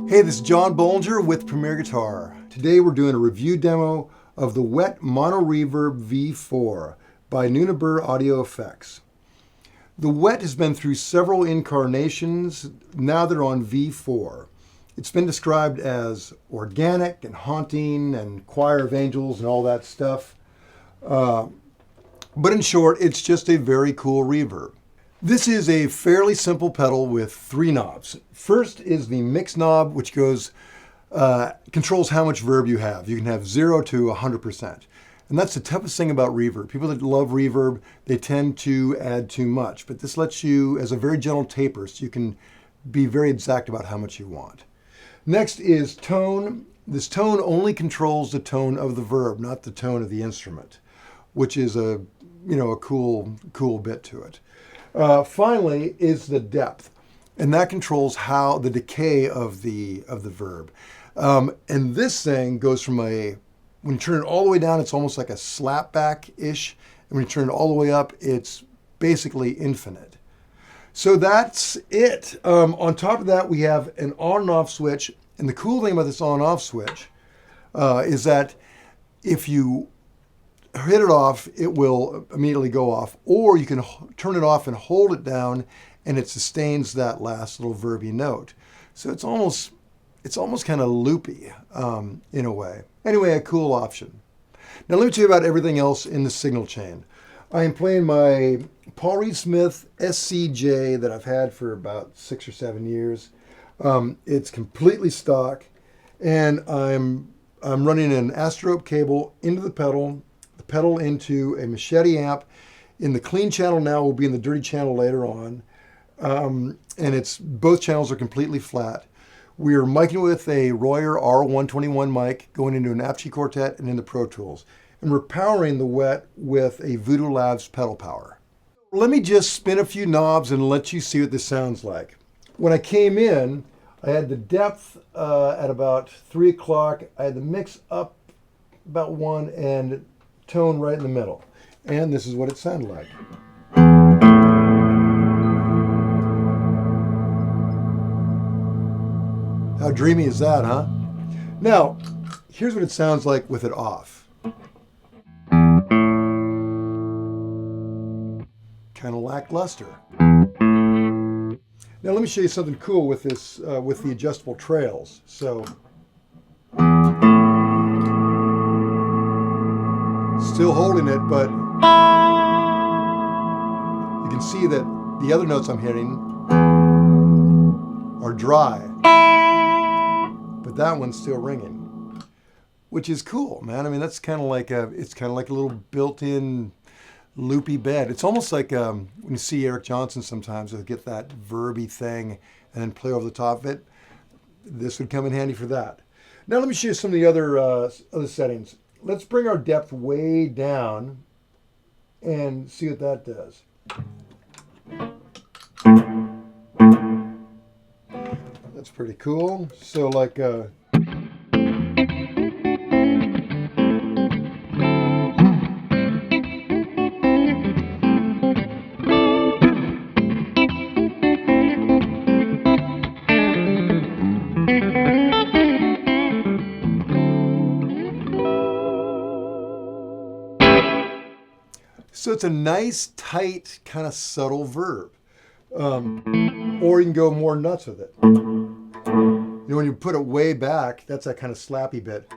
Hey, this is John Bollinger with Premier Guitar. Today we're doing a review demo of the Wet Mono Reverb V4 by Neunaber Audio Effects. The Wet has been through several incarnations. Now they're on V4. It's been described as organic and haunting and choir of angels and all that stuff. But in short, it's just a very cool reverb. This is a fairly simple pedal with 3 knobs. First is the mix knob, which controls how much verb you have. You can have 0 to 100%. And that's the toughest thing about reverb. People that love reverb, they tend to add too much. But this lets you, as a very gentle taper, so you can be very exact about how much you want. Next is tone. This tone only controls the tone of the verb, not the tone of the instrument, which is a cool bit to it. Finally is the depth, and that controls how the decay of the verb. And this thing goes from when you turn it all the way down, it's almost like a slapback-ish, and when you turn it all the way up, it's basically infinite. So that's it. On top of that, we have an on and off switch, and the cool thing about this on and off switch is that if you hit it off, it will immediately go off, or you can turn it off and hold it down and it sustains that last little verby note. So it's almost kind of loopy in a way. Anyway, a cool option. Now let me tell you about everything else in the signal chain. I am playing my Paul Reed Smith SCJ that I've had for about 6 or 7 years. It's completely stock, and I'm running an Astrope cable into the pedal into a Machete amp. In the clean channel now, will be in the dirty channel later on. And both channels are completely flat. We're micing with a Royer R121 mic going into an Apogee Quartet and into Pro Tools. And we're powering the Wet with a Voodoo Labs pedal power. Let me just spin a few knobs and let you see what this sounds like. When I came in, I had the depth at about 3 o'clock. I had the mix up about 1 and tone right in the middle. And this is what it sounded like. How dreamy is that, huh? Now, here's what it sounds like with it off. Kind of lackluster. Now let me show you something cool with this, with the adjustable trails. So, still holding it, but you can see that the other notes I'm hitting are dry, but that one's still ringing, which is cool, man. I mean, that's kind of like it's kind of like a little built-in loopy bed. It's almost like when you see Eric Johnson sometimes, he'll get that verby thing and then play over the top of it. This would come in handy for that. Now let me show you some of the other settings. Let's bring our depth way down and see what that does. That's pretty cool. So like so it's a nice, tight, kind of subtle verb. Or you can go more nuts with it. You know, when you put it way back, that's that kind of slappy bit.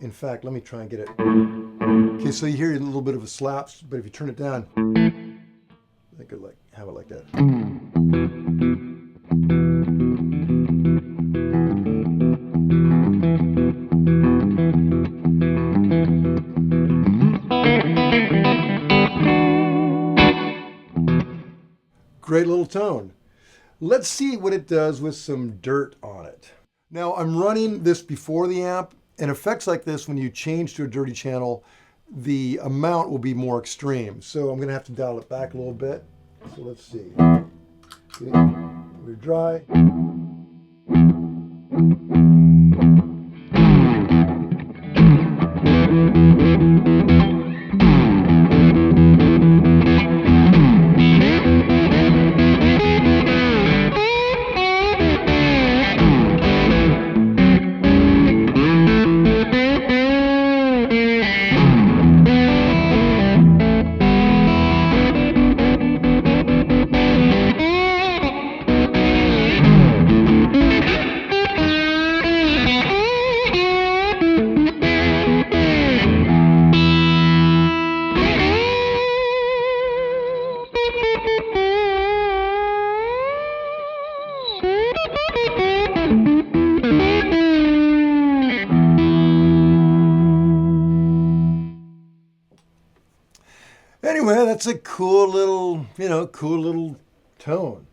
In fact, let me try and get it. Okay, so you hear a little bit of a slap, but if you turn it down, I could like have it like that. Great little tone. Let's see what it does with some dirt on it. Now I'm running this before the amp, and effects like this, when you change to a dirty channel, the amount will be more extreme. So I'm going to have to dial it back a little bit. So let's see. Okay. We're dry. Anyway, that's a cool little, cool little tone.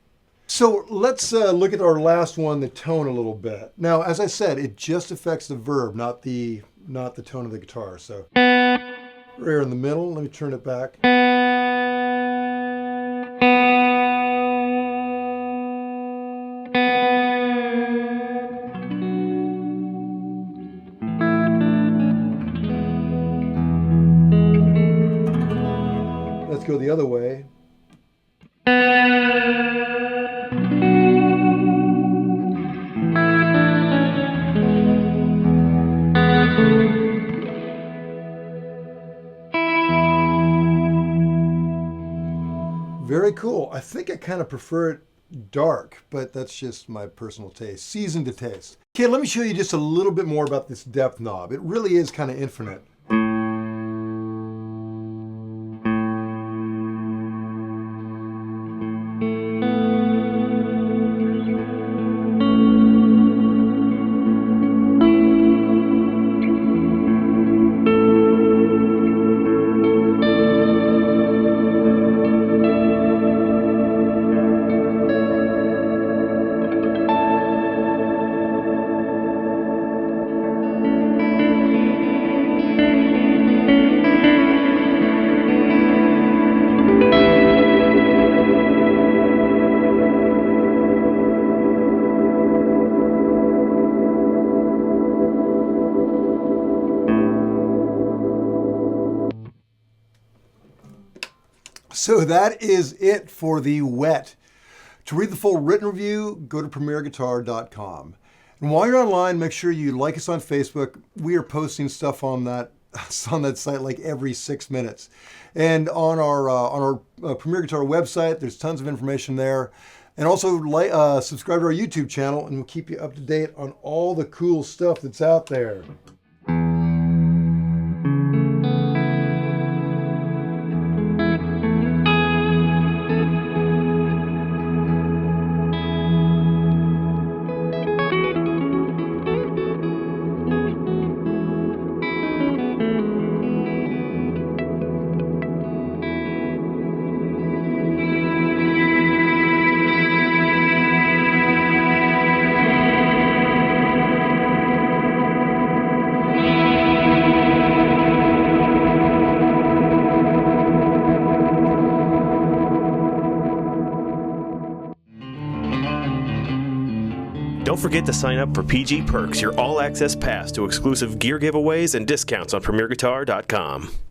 So let's look at our last one, the tone, a little bit. Now, as I said, it just affects the verb, not the tone of the guitar. So right here in the middle, let me turn it back. Let's go the other way. Very cool. I think I kind of prefer it dark, but that's just my personal taste. Seasoned to taste. Okay, let me show you just a little bit more about this depth knob. It really is kind of infinite. So that is it for the Wet. To read the full written review, go to premierguitar.com. And while you're online, make sure you like us on Facebook. We are posting stuff on that site like every 6 minutes. And on our Premier Guitar website, there's tons of information there. And also subscribe to our YouTube channel, and we'll keep you up to date on all the cool stuff that's out there. Don't forget to sign up for PG Perks, your all-access pass to exclusive gear giveaways and discounts on PremierGuitar.com.